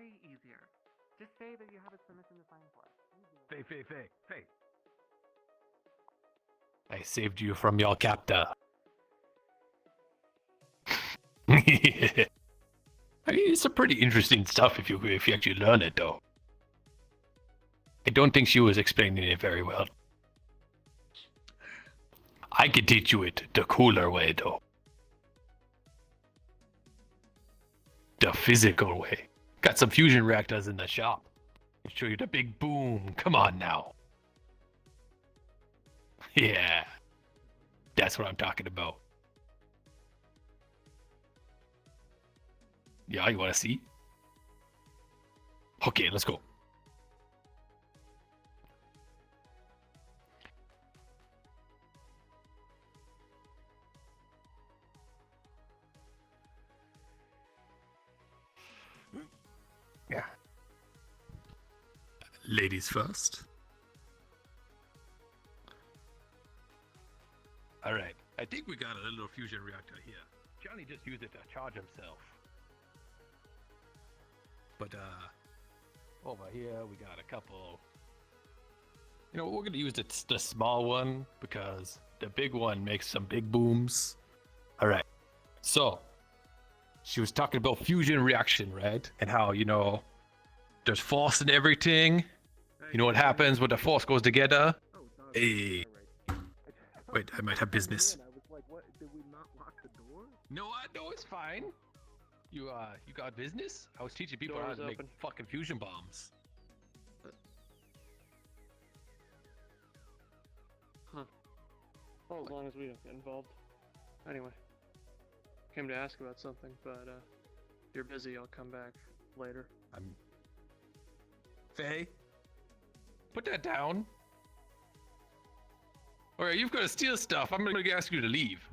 way easier. Just say that you have its permission to sign for it. Faye. I saved you from your captor. I mean, it's some pretty interesting stuff if you actually learn it, though. I don't think she was explaining it very well. I could teach you it the cooler way, though. The physical way. Got some fusion reactors in the shop. I'll show you the big boom. Come on now. Yeah. That's what I'm talking about. Yeah, you want to see? Okay, let's go. Yeah. Ladies first. All right. I think we got a little fusion reactor here. Johnny just used it to charge himself. But over here we got a couple. You know, we're gonna use the small one because the big one makes some big booms. All right. So she was talking about fusion reaction, right? And how, you know, there's force in everything. You know what happens when the force goes together? Hey. Wait, I might have business. I was like, what? Did we not lock the door? No, it's fine. You got business? I was teaching people how to make fucking fusion bombs. Huh. Well, as long as we don't get involved. Anyway. Came to ask about something, but if you're busy, I'll come back later. Faye? Put that down. Alright, you've got to steal stuff. I'm gonna ask you to leave.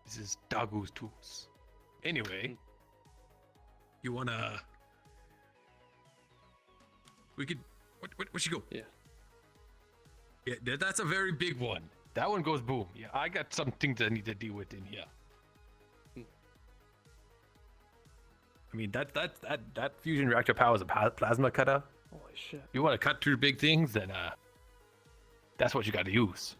This is Dagu's tools. Anyway, you wanna? We could. What you go? Yeah. Yeah, that's a very big one. That one goes boom. Yeah, I got some things I need to deal with in here. I mean, that fusion reactor powers a plasma cutter. Holy shit. You want to cut through big things, then that's what you got to use.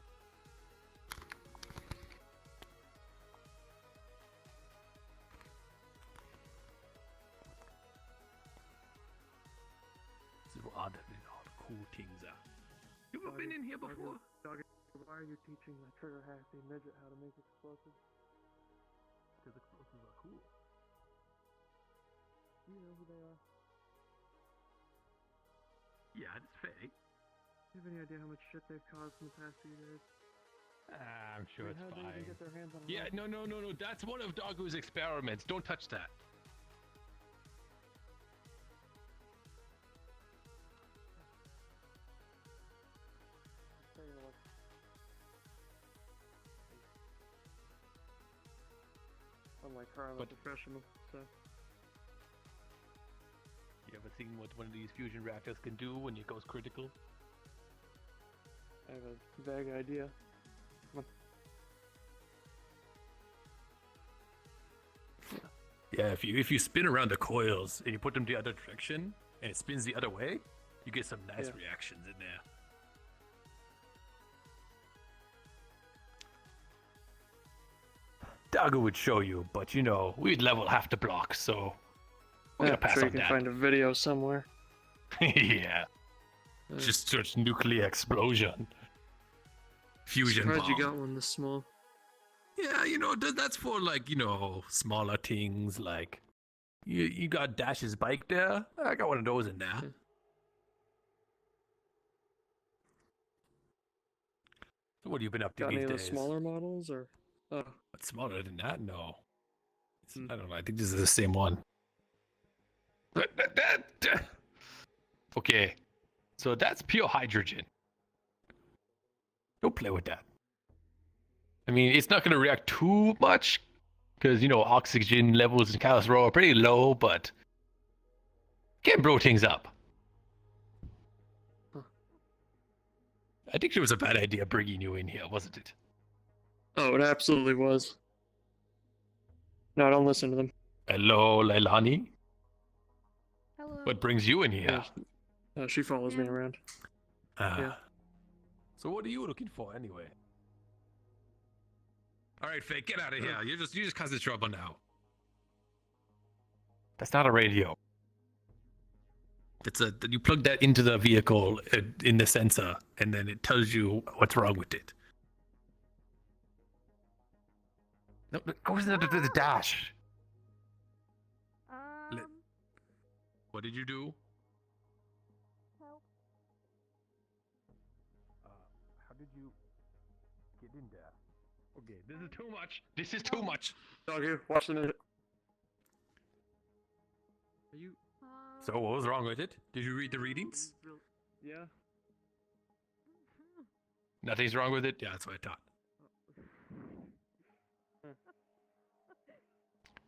This is what all the cool things are. You ever been in here before? Why are you teaching that trigger happy midget how to make explosives? Because explosives are cool. Do you know who they are? Yeah, it's Faye. Do you have any idea how much shit they've caused in the past few days? I'm sure it's How did they fine. even get their hands on a Yeah, knife? no. That's one of Dagu's experiments. Don't touch that. Tell you what. Unlike her, I'm a professional, so. You ever seen what one of these fusion reactors can do when it goes critical? I have a vague idea. Come on. Yeah, if you spin around the coils and you put them the other direction and it spins the other way, you get some nice reactions in there. Dagu would show you, but you know, we'd level half the block, so we're gonna pass sure on you can that. find a video somewhere. Yeah. Just search nuclear explosion. Fusion Surprised bomb. you got one this small. Yeah, you know, that's for like, you know, smaller things like you got Dash's bike there. I got one of those in there. Yeah. So what have you been up to Got these any of the days? smaller models or? Oh. What's smaller than that? No. I don't know. I think this is the same one. Okay. So that's pure hydrogen. Don't play with that. I mean, it's not going to react too much because, you know, oxygen levels in Callous Row are pretty low, but can blow things up. Huh. I think it was a bad idea bringing you in here, wasn't it? Oh, it absolutely was. No, don't listen to them. Hello, Leilani. Hello. What brings you in here? She follows me Yeah. around. Ah. Yeah. So what are you looking for anyway? All right, Faye, get out of here. You just causing trouble now. That's not a radio. You plug that into the vehicle in the sensor, and then it tells you what's wrong with it. No, go to the dash. What did you do? Help. How did you get in there? Okay, this is too much. This is too much. Dog, you watch the minute. Are you? So what was wrong with it? Did you read the readings? Yeah. Nothing's wrong with it? Yeah, that's what I thought.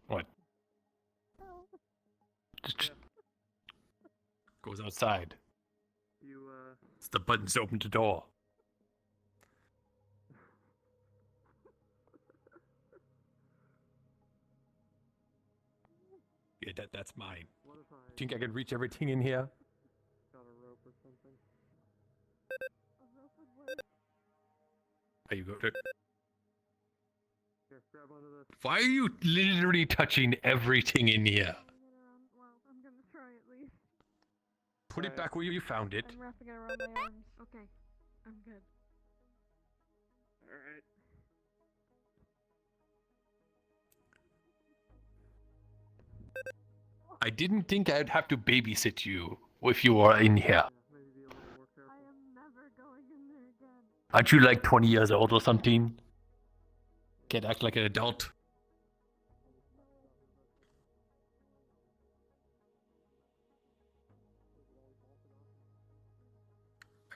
What? Just goes outside. You It's the buttons to open the door. Yeah, that's mine. what if I Think I could reach everything in here? got a rope or something? Are you good? Here, grab onto this. Why are you literally touching everything in here? Well, I'm gonna try at least. Put it Right. back where you found it. I'm wrapping it around my arms. Okay, I'm good. Alright. I didn't think I'd have to babysit you if you were in here. Yeah, maybe be a little more careful. I am never going in there again. Aren't you like 20 years old or something? Can't act like an adult.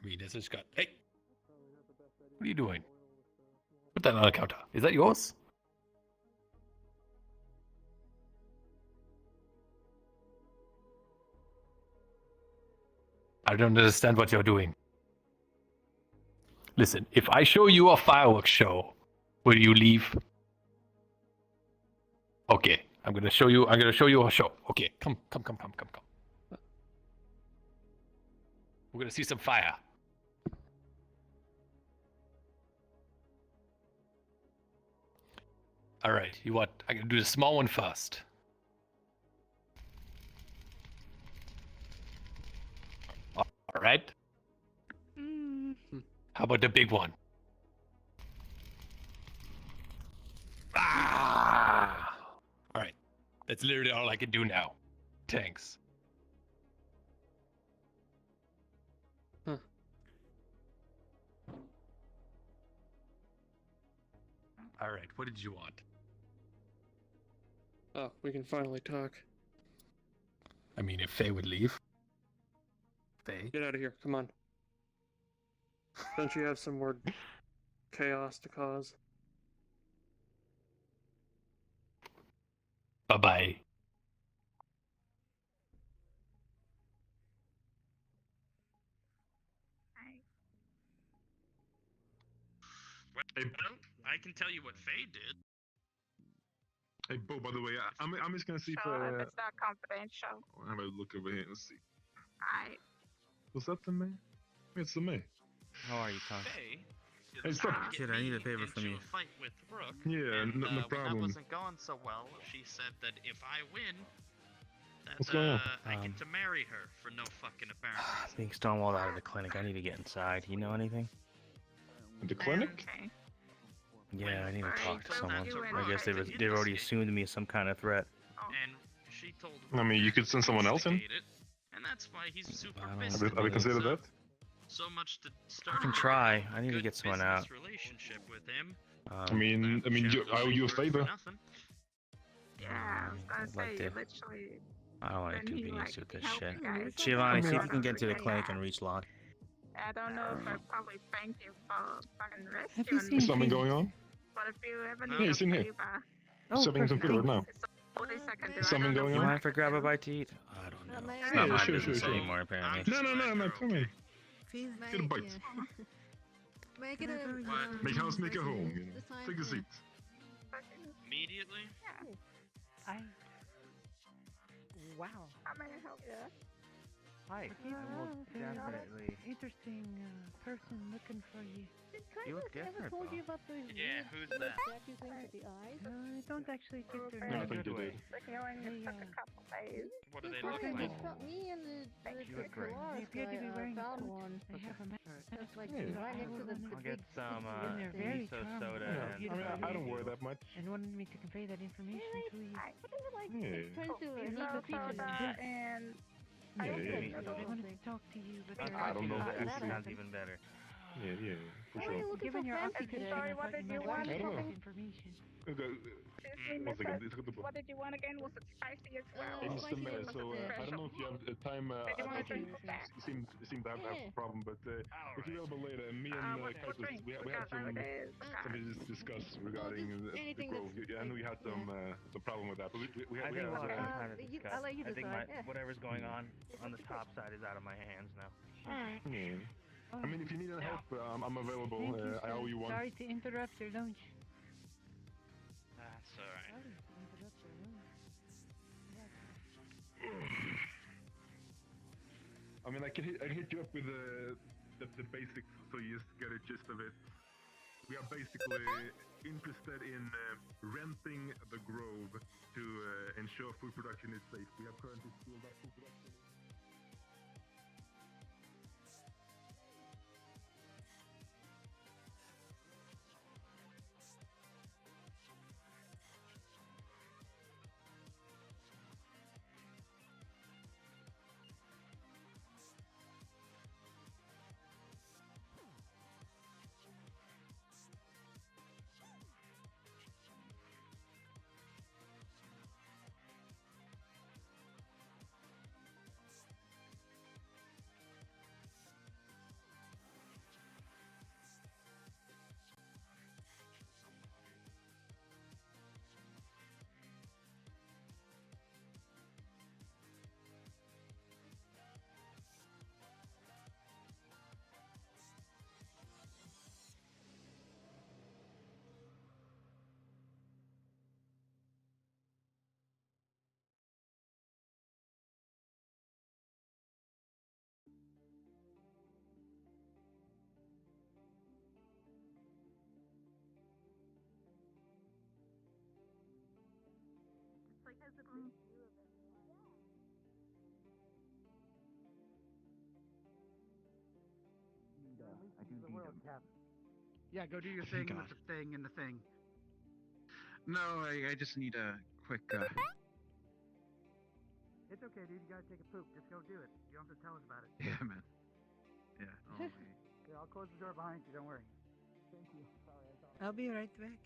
I mean, this has got. Hey, what are you doing? Put that on the counter. Is that yours? I don't understand what you're doing. Listen, if I show you a fireworks show, will you leave? Okay, I'm gonna show you a show. Okay, come. We're gonna see some fire. Alright, you want I'm gonna do the small one first. Alright. How about the big one? Ah! Alright. That's literally all I can do now. Thanks. Huh. Alright, what did you want? Oh, we can finally talk. I mean, if Faye would leave. Faye? Get out of here. Come on. Don't you have some more chaos to cause? Bye-bye. Well, I can tell you what Faye did. Hey, Bo, by the way, I'm just gonna see if So if it's not confidential, I'm gonna look over here and see. I Was that the May? It's the May. How are you, Tom? Faye. Hey, stop. Kid, I need a favor from into you. A fight with Brooke, Yeah, and, no when problem. that wasn't going so well, she said that if I win, that What's going on? I get to marry her for no fucking apparent reason. Being stonewalled out of the clinic, I need to get inside. You know anything? The clinic? Okay. Yeah, I need to Alright, talk to so someone. you and I guess I- they've already assumed me as some kind of threat. And she told I mean, you could send someone else in. investigate it, and that's why he's super I don't pissed. know. Have you considered that? So much to start. I can a try. I need to good get someone business out. Relationship with him. I mean, I owe you a favor. Yeah, I was gonna I'd like say, to- literally. I don't want to Then he, inconvenience like, you with this helped shit. you guys. Giovanni, see if you Yeah. can get to the Yeah. clinic and reach Locke. I don't know if I probably thank you for fucking Have you rescuing seen me, Is something going on? but if you ever Yeah, need it's a in here. favor, Oh, Something on perfect. computer right now. it's the oldest I can do. Is I something don't know going You what on? mind if I grab a can do. bite to eat? I don't know. It's Yeah, not my sure, business sure. anymore, apparently. No, come in. Please Get a bite. Make it a What? Make house, make a home, you know. Take a seat. Immediately? Wow. How may I help you? Hi, I will definitely. Interesting person looking for you. Did You look Callous ever different, told though. you about those Yeah, weird who's little that? statue things with the eyes? I don't actually think they're I In a think good you way. did. But you only Hey, took a couple days. What do they He look probably like? just got me and the You look great. They Sorathos appear to be guy wearing a found coat. one. They have a mask. That's like Yeah. right next to the I'll big get some sticky And they're thing. very miso charming. soda Yeah, and I don't wear that much. And wanted me to convey that information to you. I What is it like? Yeah. Turns to a miso heap of features. soda and Yeah, ice yeah, cream yeah. or They wanted something. to talk to you, but I they're don't know not what that this is. sounds even better. Yeah, for Why are sure. you looking Given so your fancy occupation, today? Sorry, I what thought did you you might want? like I don't this know. information. Okay, Excuse me, once again, miss. What did you want again? Was it spicy as well? Hey, Mr. spicy Mayor, was so I don't know if you have time. Did you want I to drink think with that? you seem to have a problem, but if you're available later, me and What Kaiser, drink? we have Because some nowadays, something to discuss regarding the anything grove. that's I know like- you had some problem with that, but we I think have. we'll have some Uh, time to you- discuss. I'll let you I think decide, yeah. whatever's going on the top side is out of my hands now. Alright. Yeah. I mean, if you need any help, I'm available. Thank you, I owe sir. you one. Sorry to interrupt your lunch. That's alright. Sorry to interrupt your lunch. I mean, I can hit you up with the basics so you just get a gist of it. We are basically interested in renting the grove to ensure food production is safe. We have currently scaled up food production. It's like has a big view of everyone. I do need them. Yeah, go do your thing with the thing and the thing. No, I just need a quick. It's okay, dude. You gotta take a poop. Just go do it. You don't have to tell us about it. Yeah, man. Yeah. Yeah, I'll close the door behind you. Don't worry. Thank you. Sorry, I thought. I'll be right back.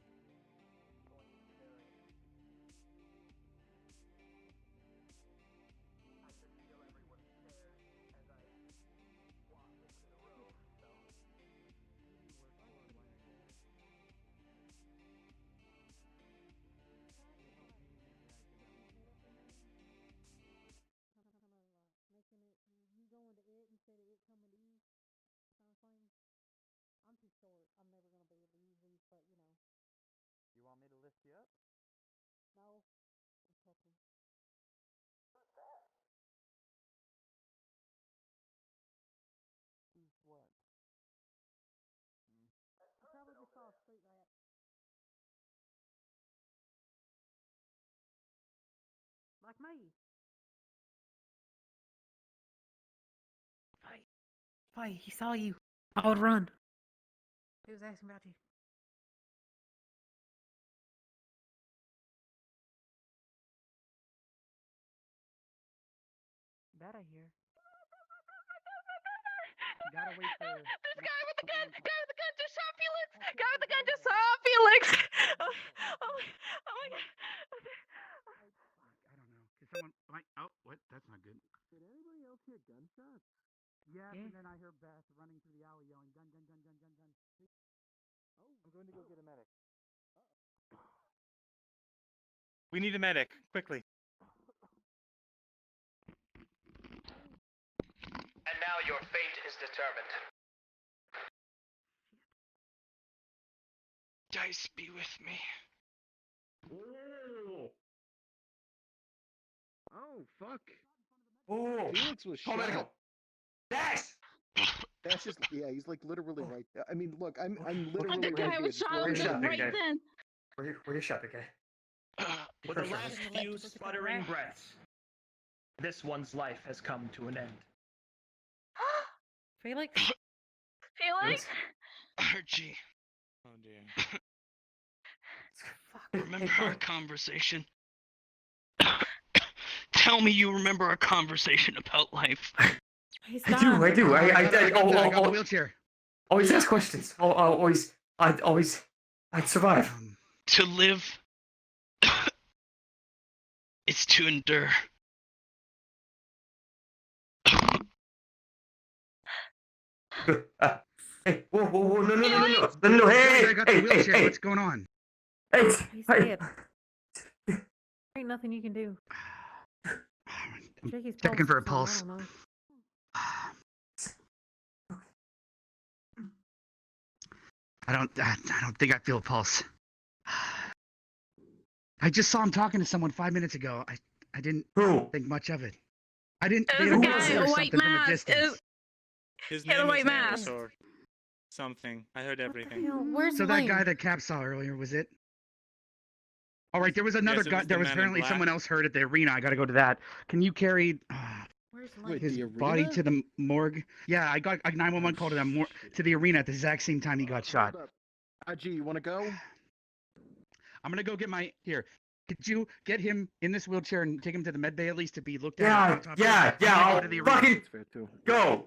Making it you going to it instead of it coming to you kind of thing. I'm too short. I'm never gonna be able to use these, but you know. You want me to lift you up? No. I'm checking. Who's what? You probably just saw a street rat. Like me. Fight. He saw you. I would run. He was asking about you. That I hear. You gotta wait for. This guy with the gun! Guy with the gun just shot Felix! Guy with the gun just shot Felix! Oh my god. I don't know. Can someone? Oh, what? That's not good. Did anybody else hear gunshots? Yes, Yeah. and then I heard Beth running through the alley yelling, gun, gun, gun, gun, gun, gun. Oh, I'm going to go get a medic. We need a medic, quickly. And now your fate is determined. Dice be with me. Oh, Oh, fuck. Oh, Felix was call shot. medical. Dash! Dash is, yeah, he's like literally right there. I mean, look, I'm The literally guy right there. was just shot looking at right him. then. Where you shot the guy? With the last few sputtering breaths, this one's life has come to an end. Felix? Felix? Archie. Oh dear. Remember our conversation? Tell me you remember our conversation about life. He's I do. I got the wheelchair. always ask questions. I'd survive. To live is to endure. Hey, whoa, no, hey, I got the wheelchair. What's going on? Hey, He's dead. There ain't nothing you can do. Check his Checking for a or pulse. something, I don't think I feel a pulse. I just saw him talking to someone 5 minutes ago. I didn't think much of it. I didn't. It was a guy in a white mask. His He had a name white is mask. Harris or something. I heard everything. Where's So that Lane? guy that Cap saw earlier, was it? All right, there was another Yes, it guy. was the There was man in apparently black. someone else hurt at the arena. I got to go to that. Can you carry Where's Wait, Lane? his the body arena? to the morgue? Yeah, I got a 911 call to them to the arena at the exact same time he got shot. Hold up. Aji, you want to go? I'm gonna go get my here. Could you get him in this wheelchair and take him to the med bay at least to be looked at? Yeah. I'm gonna go I'll to the arena. fucking That's fair too. go.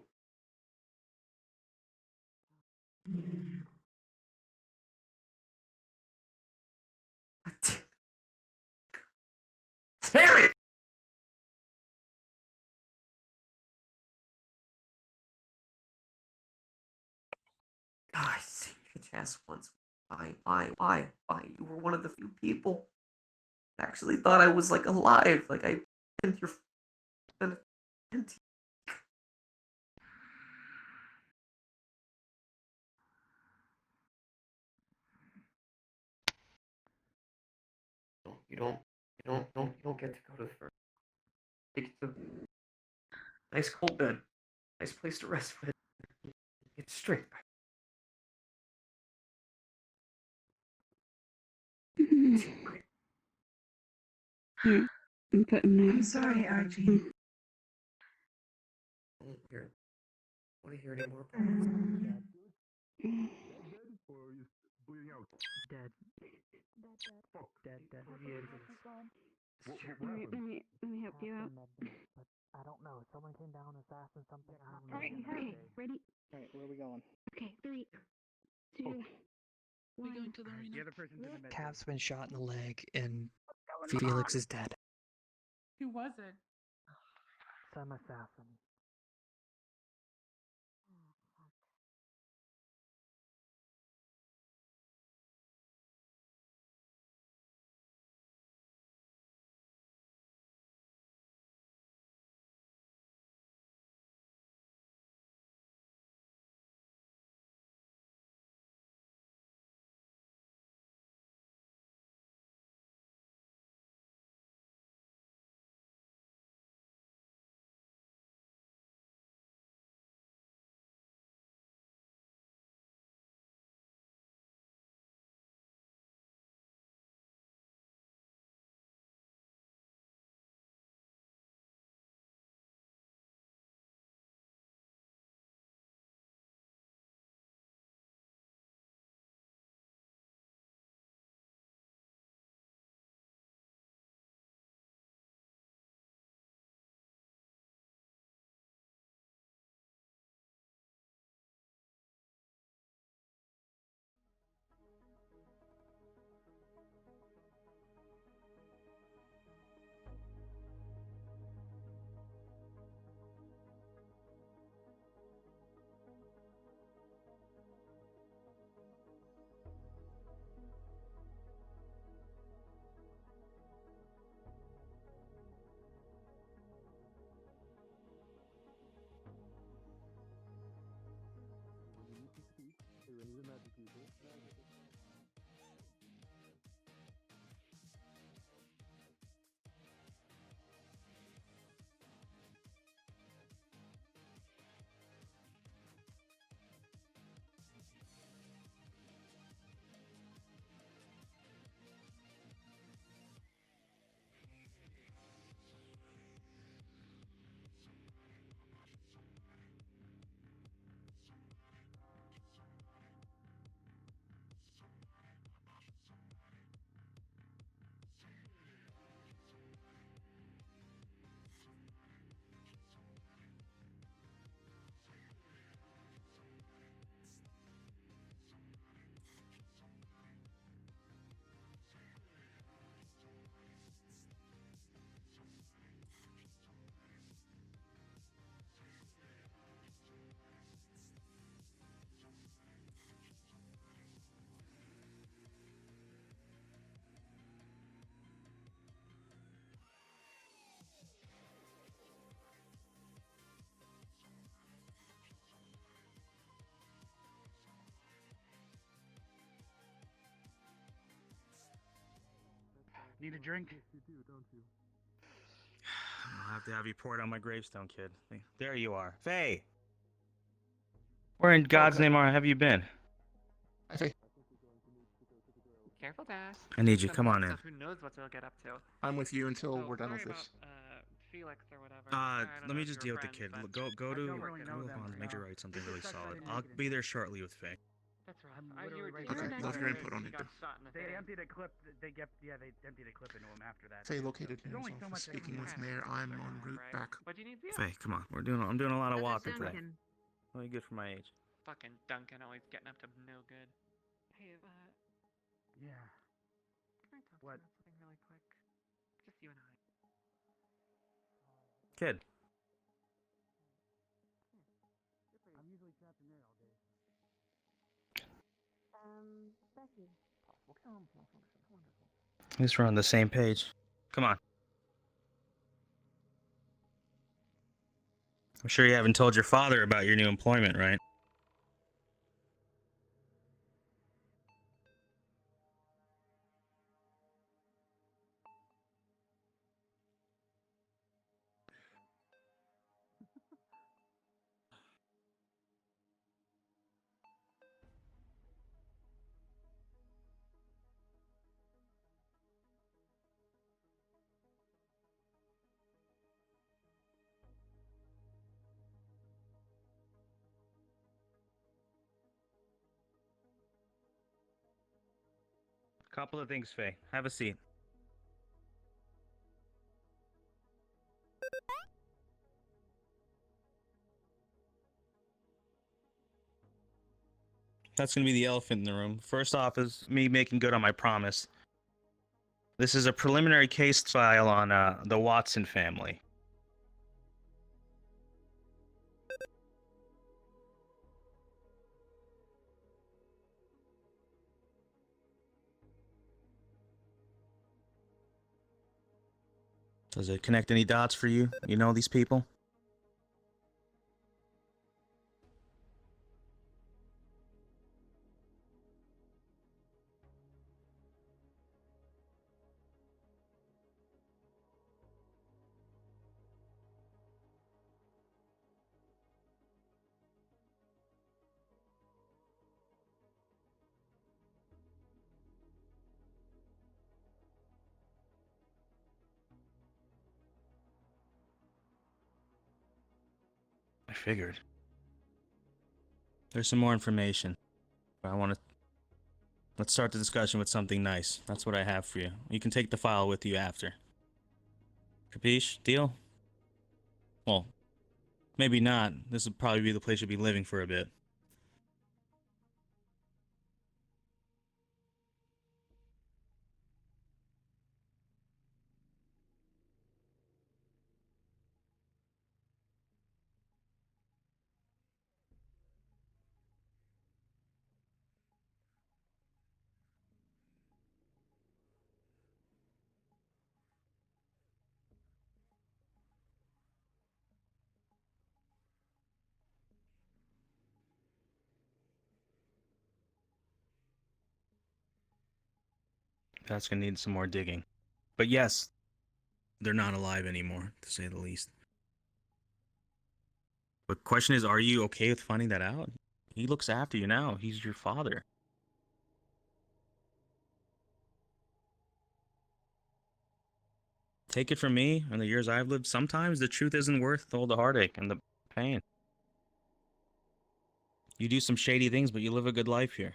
Harry! God, I saved your chest once. Why? You were one of the few people I actually thought I was like alive. Like I and your and you don't get to go to the first. Take it to nice cold bed, nice place to rest with. Get straight back. I'm sorry, Archie. Want to hear any more about this? Or is bleeding out? Dead. Fuck. Dead. What Alright, happened? let me help you out. I don't know. Someone came down, assassin, something. I don't know. Alright, okay, ready? Alright, where are we going? Okay, 3, 2, 1. We going to the The arena? other person's in the med bay. Cap's been shot in the leg, and Felix is dead. Who was it? Some assassin. Need a drink? You do, don't you? I'll have to have you pour it on my gravestone, kid. There you are. Faye! Where in God's name have you been? Careful, Dash. I need you. Some Come on bad in. stuff, who knows what they'll get up to. I'm with you until Oh, we're done with sorry this. about, Felix or whatever. I don't Let know me if just you deal were with the kid. friends, Go but to don't really know them, make sure no. you write something really Just solid. trying to I'll make it be there shortly with Faye. That's rough. I'm I literally hear right you there. Okay, love your input on it. got shot in the They face. emptied a clip. They emptied a clip into him after that. Faye located There's only so much I can speaking do. with Mayor. I'm en route back. What do you need to do? Faye, come on. I'm doing a lot of walking today. Duncan. Really good for my age. Fucking Duncan always getting up to no good. Hey, Yeah. can I talk What? to you about something really quick? Just you and I. Kid. I'm usually trapped in there all day. Becky. At least we're on the same page. Come on. I'm sure you haven't told your father about your new employment, right? Couple of things, Faye. Have a seat. That's going to be the elephant in the room. First off is me making good on my promise. This is a preliminary case file on the Watson family. Does it connect any dots for you? You know these people? I figured. There's some more information. Let's start the discussion with something nice. That's what I have for you. You can take the file with you after. Capiche? Deal? Well, maybe not. This would probably be the place you'll be living for a bit. That's gonna need some more digging. But yes, they're not alive anymore, to say the least. But question is, are you okay with finding that out? He looks after you now. He's your father. Take it from me, in the years I've lived, sometimes the truth isn't worth all the heartache and the pain. You do some shady things, but you live a good life here.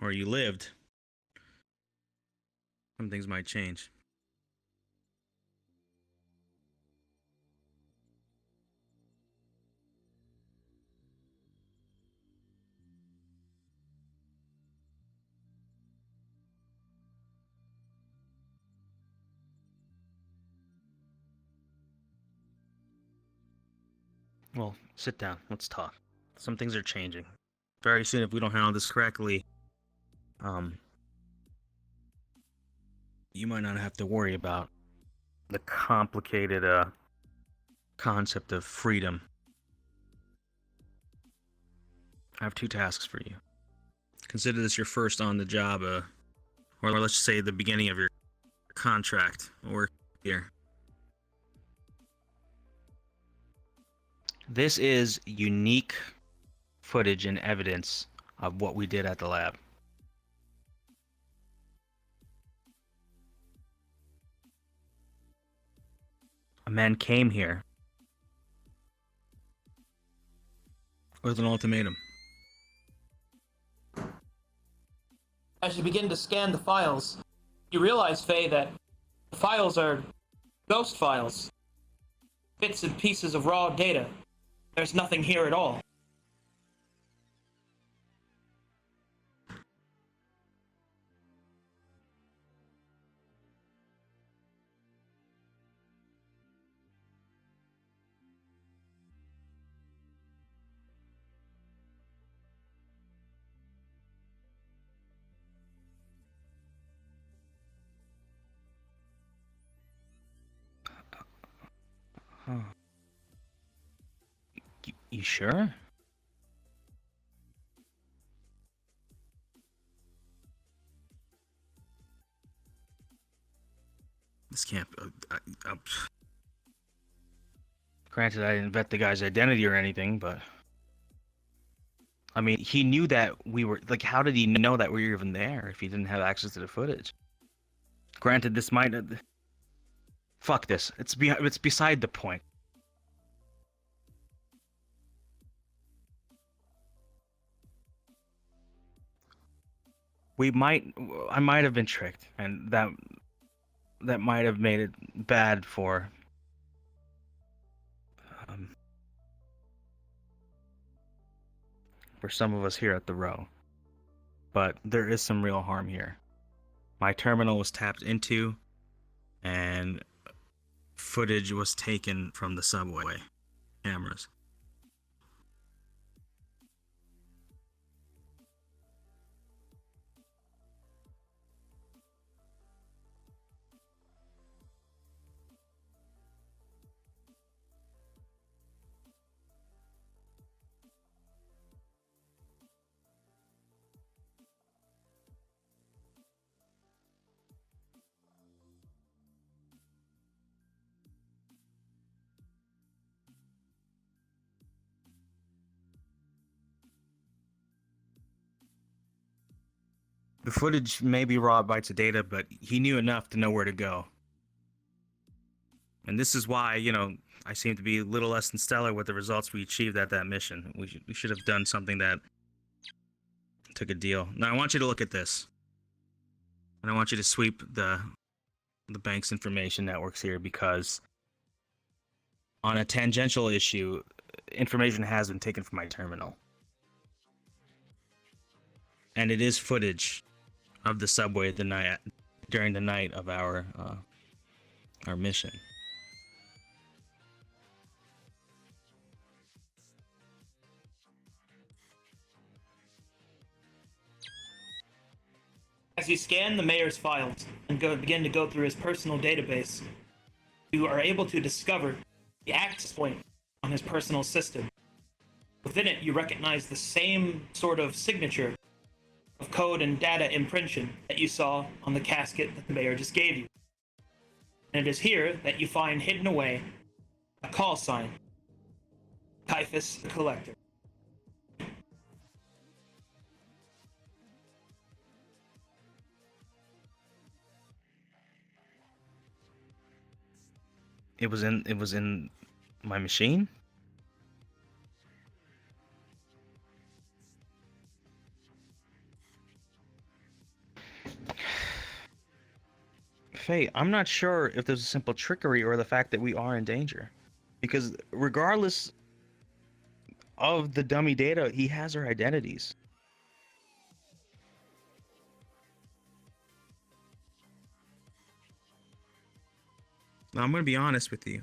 Or you lived. Some things might change. Well, sit down. Let's talk. Some things are changing. Very soon, if we don't handle this correctly, you might not have to worry about the complicated concept of freedom. I have two tasks for you. consider this your first on the job, or let's just say the beginning of your contract or here. This is unique footage and evidence of what we did at the lab. A man came here with an ultimatum. As you begin to scan the files, you realize, Faye, that the files are ghost files. Bits and pieces of raw data. There's nothing here at all. Huh. You sure? This can't. Granted, I didn't vet the guy's identity or anything, but I mean, he knew that we were like. How did he know that we were even there if he didn't have access to the footage? Granted, this might. Fuck this. It's beside the point. I might have been tricked, and that might have made it bad for some of us here at the Row. But there is some real harm here. My terminal was tapped into, and footage was taken from the subway cameras. The footage may be raw bytes of data, but he knew enough to know where to go. And this is why, I seem to be a little less than stellar with the results we achieved at that mission. We should have done something that took a deal. Now, I want you to look at this. And I want you to sweep the bank's information networks here, because on a tangential issue, information has been taken from my terminal. And it is footage of the subway during the night of our mission. As you scan the mayor's files and begin to go through his personal database, you are able to discover the access point on his personal system. Within it, you recognize the same sort of signature of code and data impression that you saw on the casket that the mayor just gave you. And it is here that you find hidden away a call sign, Typhus the Collector. It was in my machine? Faye, I'm not sure if there's a simple trickery or the fact that we are in danger. Because regardless of the dummy data, he has our identities. Now, I'm going to be honest with you.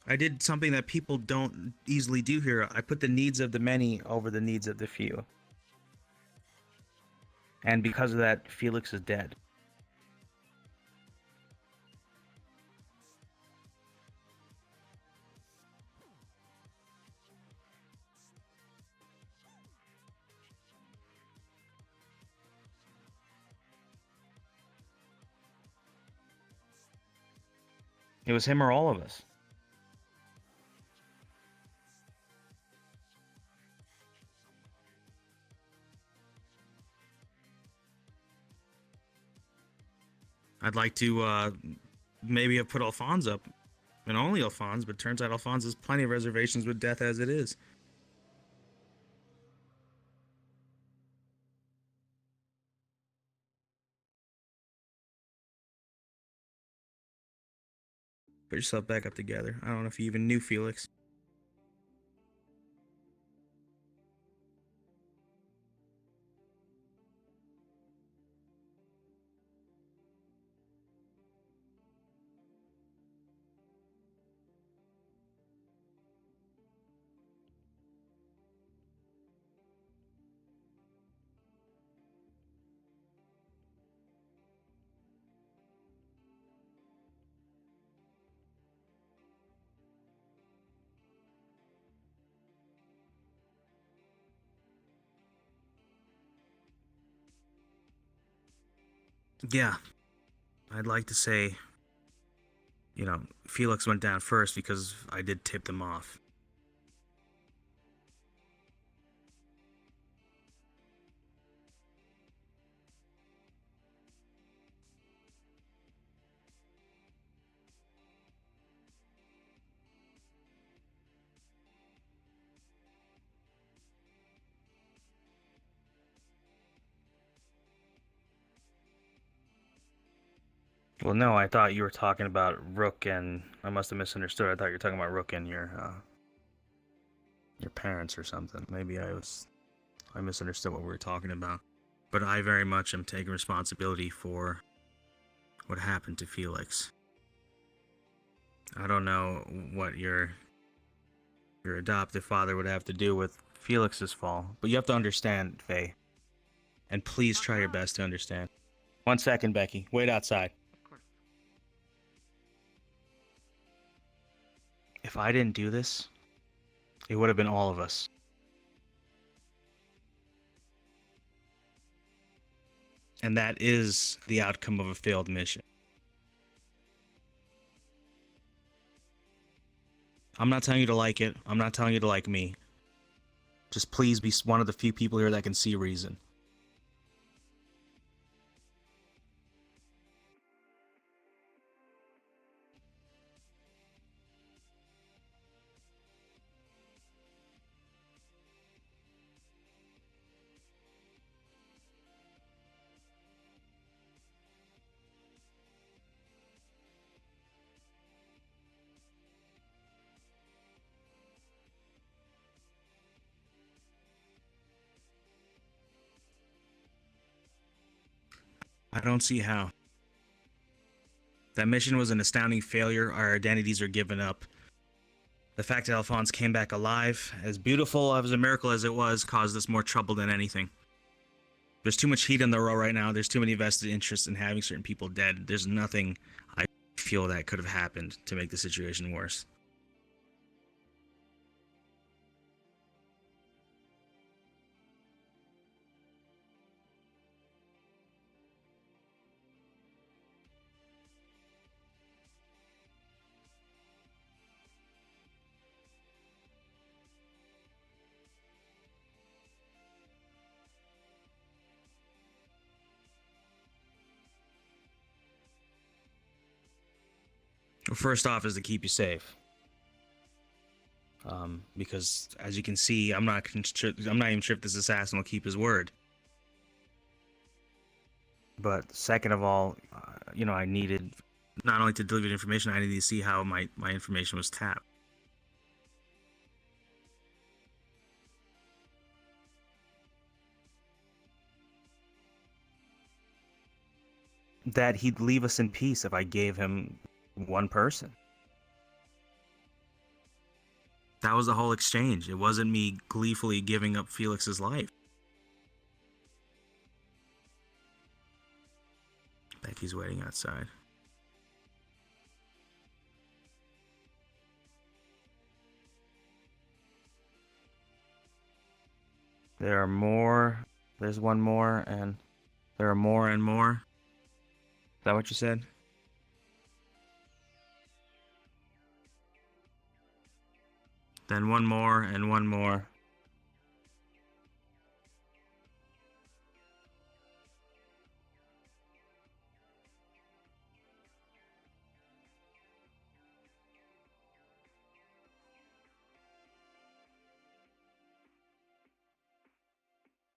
I did something that people don't easily do here. I put the needs of the many over the needs of the few. And because of that, Felix is dead. It was him or all of us. I'd like to maybe have put Alphonse up, and only Alphonse, but turns out Alphonse has plenty of reservations with death as it is. Put yourself back up together. I don't know if you even knew Felix. Yeah, I'd like to say, you know, Felix went down first because I did tip them off. Well, no, I thought you were talking about Rook, and I must have misunderstood. I thought you were talking about Rook and your parents or something. Maybe I misunderstood what we were talking about. But I very much am taking responsibility for what happened to Felix. I don't know what your adoptive father would have to do with Felix's fall, but you have to understand, Faye. And please try your best to understand. 1 second, Becky. Wait outside. If I didn't do this, it would have been all of us. And that is the outcome of a failed mission. I'm not telling you to like it. I'm not telling you to like me. Just please be one of the few people here that can see reason. I don't see how. That mission was an astounding failure. Our identities are given up. The fact that Alphonse came back alive, as beautiful as a miracle as it was, caused us more trouble than anything. There's too much heat on the row right now. There's too many vested interests in having certain people dead. There's nothing I feel that could have happened to make the situation worse. First off is to keep you safe. Because as you can see, I'm not even sure if this assassin will keep his word. But second of all, you know, I needed not only to deliver information, I needed to see how my information was tapped. That he'd leave us in peace if I gave him one person. That was the whole exchange. It wasn't me gleefully giving up Felix's life. Becky's waiting outside. There are more. There's one more, and there are more and more. Is that what you said? Then one more and one more.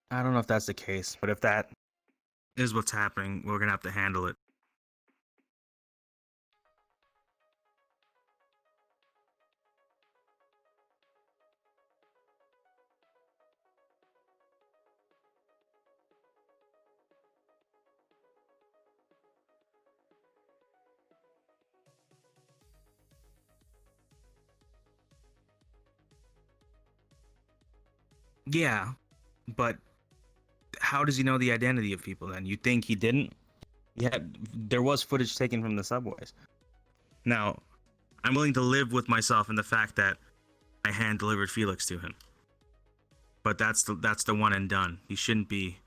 I don't know if that's the case, but if that is what's happening, we're gonna have to handle it. Yeah, but how does he know the identity of people then? You think he didn't? Yeah, there was footage taken from the subways. Now, I'm willing to live with myself in the fact that I hand delivered Felix to him. But that's the one and done. He shouldn't be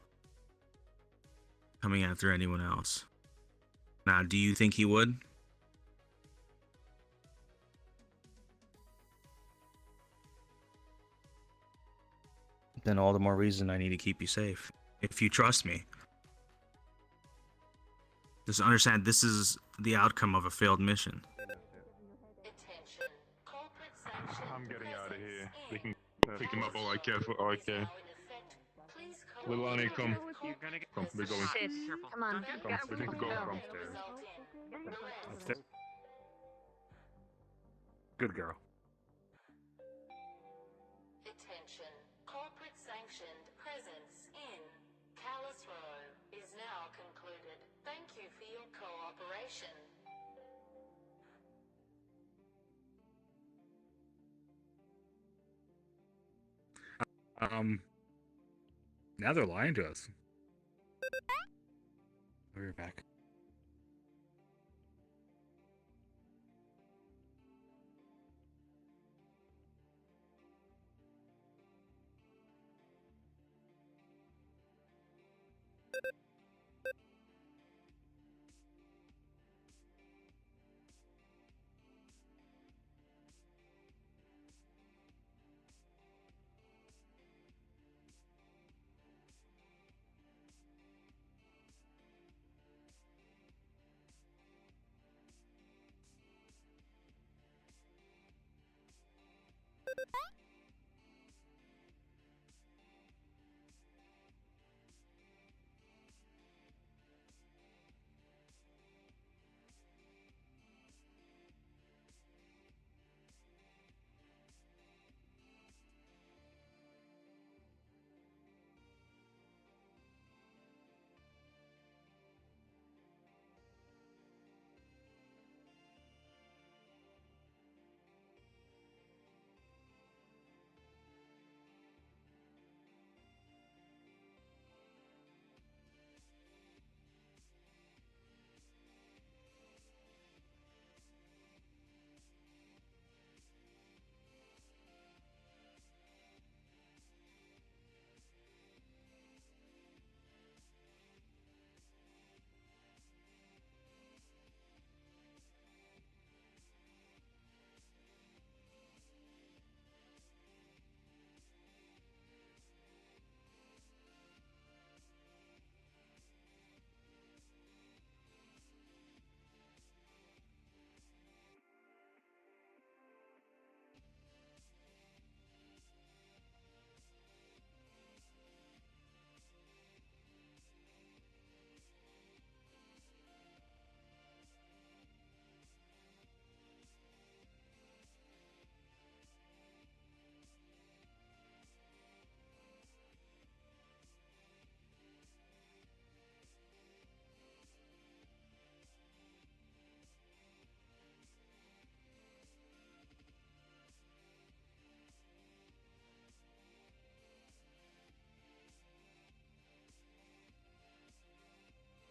coming after anyone else. Now, do you think he would? Then all the more reason I need to keep you safe. If you trust me. Just understand this is the outcome of a failed mission. I'm getting out of here. We can pick him up. Oh, I care. Okay. Lilani, come. Come, we're going. Come on. Come, we need to go from Upstairs. Good girl. Attention. Corporate sanctioned presence in Callous Row is now concluded. Thank you for your cooperation. Now they're lying to us. We're back.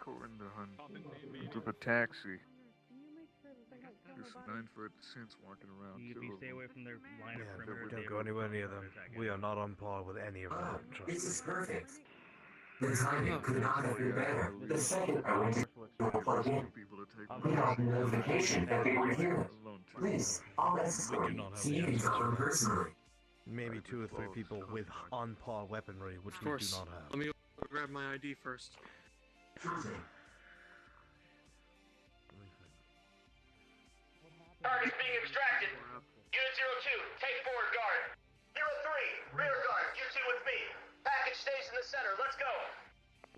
Karynn the Hunt took a taxi. There's some 9-foot synths walking around. Stay away from their line of perimeter. Don't go anywhere near them. We are not on par with any of them. Trust This me. is perfect. The timing could not have been better. The second I went to plug in, we got a notification that they were here. Please, all necessary. See you can talk to her personally. Maybe 2 or 3 people with on-par weaponry, which Of we do course. not have. Let me grab my ID first. Target's being extracted. Unit 02, take forward guard. 03, rear guard, you two with me. Package stays in the center, let's go.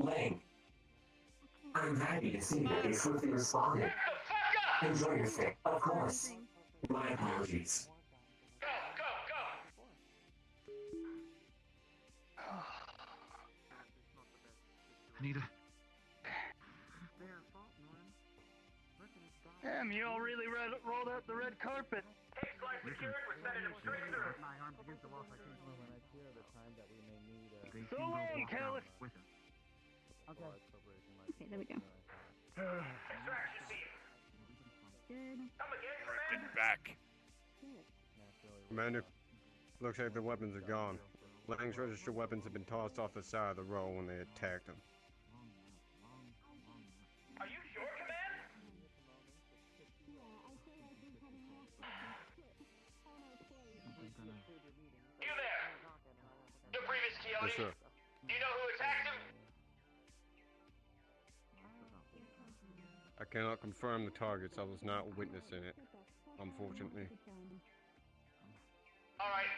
Lang, I'm happy to see that they swiftly responded. Back the fuck up! Enjoy your stay. Of course. My apologies. Go, go, go! Anita. Damn, you all really rolled out the red carpet. Case line secured, we're sending him straight through. My arms against the wall so I can't move when I hear the time that we may need So long, Callous. Okay. Okay, there we go. Extraction team. Good. Come again, Command? Back. Commander, looks like the weapons are gone. Lang's registered weapons have been tossed off the side of the row when they attacked him. Are you sure, Command? You there? Your previous Coyote? Yes, sir. Do you know who attacked him? I cannot confirm the targets. I was not witnessing it, unfortunately. Alright.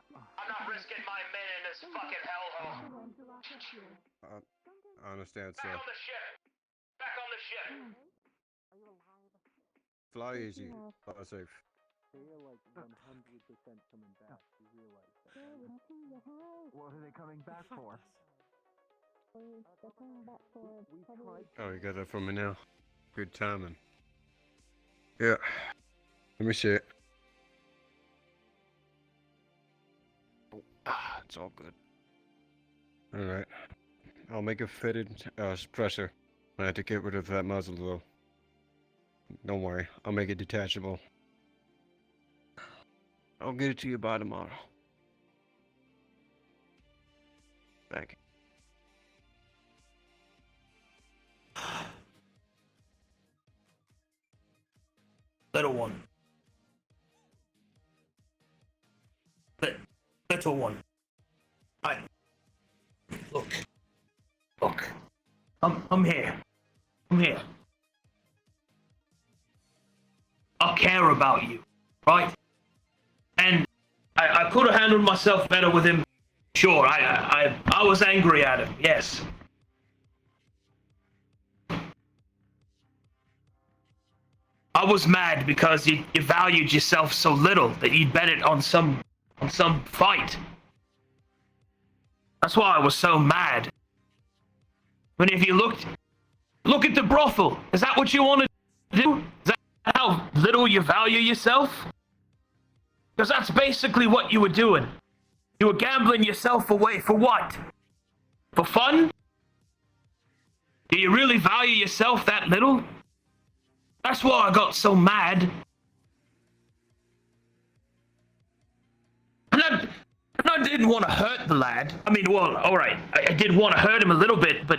I'm not risking my men in this fucking hellhole. I understand, Back sir. on the ship. Back on the ship. Fly easy. Fly safe. They're like 100% coming back. You realize that? What are they coming back for? Oh, you got that from me now? Good timing. Yeah. Let me see it. It's all good. Alright. I'll make a fitted suppressor. I have to get rid of that muzzle though. Don't worry, I'll make it detachable. I'll get it to you by tomorrow. Thank you. Little one. Little one. Look. I'm here. I care about you, right? And I could have handled myself better with him. Sure, I was angry at him, yes. I was mad because you valued yourself so little that you'd bet it on some fight. That's why I was so mad. But if you look at the brothel. Is that what you want to do? Is that how little you value yourself? Because that's basically what you were doing. You were gambling yourself away for what? For fun? Do you really value yourself that little? That's why I got so mad. And I didn't want to hurt the lad. I mean, well, alright, I did want to hurt him a little bit, but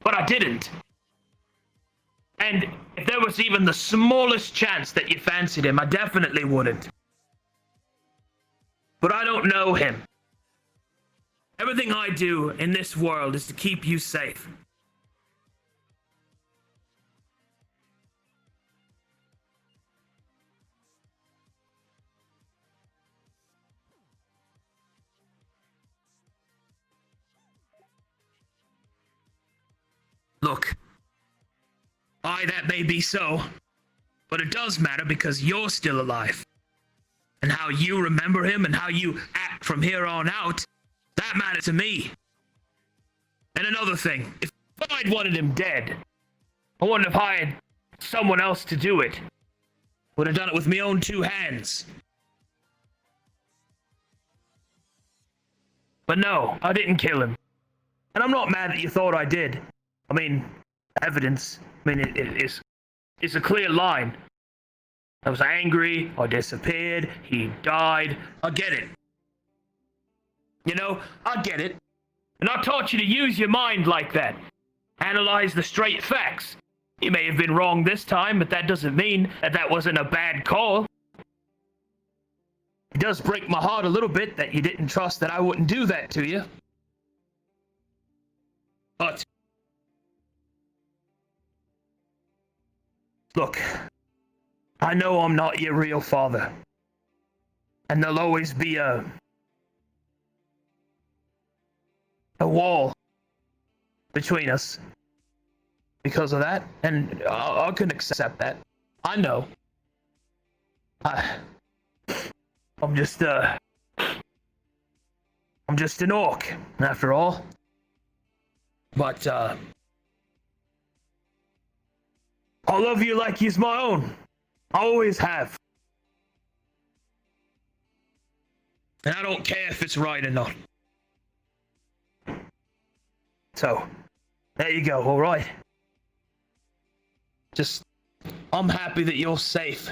I didn't. And if there was even the smallest chance that you fancied him, I definitely wouldn't. But I don't know him. Everything I do in this world is to keep you safe. Look, that may be so, but it does matter because you're still alive. And how you remember him and how you act from here on out, that matters to me. And another thing, if I'd wanted him dead, I wouldn't have hired someone else to do it. Would have done it with my own 2 hands. But no, I didn't kill him. And I'm not mad that you thought I did. I mean, evidence. I mean, it's a clear line. I was angry, I disappeared, he died. I get it. You know, I get it. And I taught you to use your mind like that. Analyze the straight facts. You may have been wrong this time, but that doesn't mean that that wasn't a bad call. It does break my heart a little bit that you didn't trust that I wouldn't do that to you. But look, I know I'm not your real father. And there'll always be a wall between us because of that, and I can accept that. I know. I'm just an orc, after all. But, I love you like he's my own. I always have. And I don't care if it's right or not. So, there you go, alright? Just, I'm happy that you're safe.